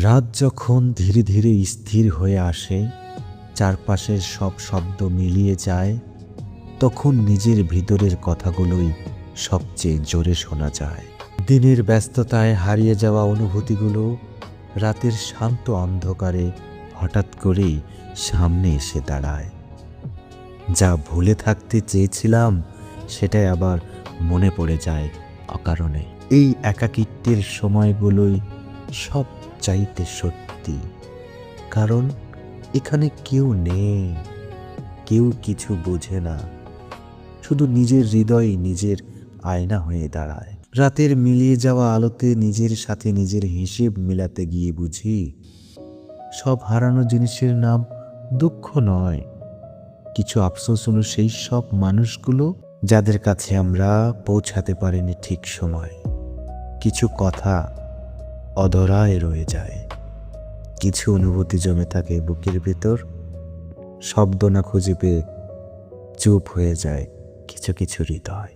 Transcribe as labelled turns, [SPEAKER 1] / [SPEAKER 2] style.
[SPEAKER 1] রাত যখন ধীরে ধীরে স্থির হয়ে আসে, চারপাশের সব শব্দ মিলিয়ে যায়, তখন নিজের ভিতরের কথাগুলোই সবচেয়ে জোরে শোনা যায়। দিনের ব্যস্ততায় হারিয়ে যাওয়া অনুভূতিগুলো রাতের শান্ত অন্ধকারে হঠাৎ করেই সামনে এসে দাঁড়ায়। যা ভুলে থাকতে চেয়েছিলাম সেটাই আবার মনে পড়ে যায় অকারণে। এই একাকিত্বের সময়গুলোই সব চাইতে সত্যি, কারণ এখানে কেউ নেই, কেউ কিছু বোঝে না, শুধু নিজের হৃদয় নিজের আয়না হয়ে দাঁড়ায়। রাতের মিলিয়ে যাওয়া আলোতে নিজের সাথে নিজের হিসেব মিলাতে গিয়ে বুঝি সব হারানো জিনিসের নাম দুঃখ নয়। কিছু আফসোস হলো সেই সব মানুষগুলো যাদের কাছে আমরা পৌঁছাতে পারিনি ঠিক সময়। কিছু কথা অধরায় রয়ে যায়, কিছু অনুভূতি জমে থাকে বুকের ভেতর, শব্দ না খুঁজে পেয়ে চুপ হয়ে যায় কিছু কিছু হৃদয়।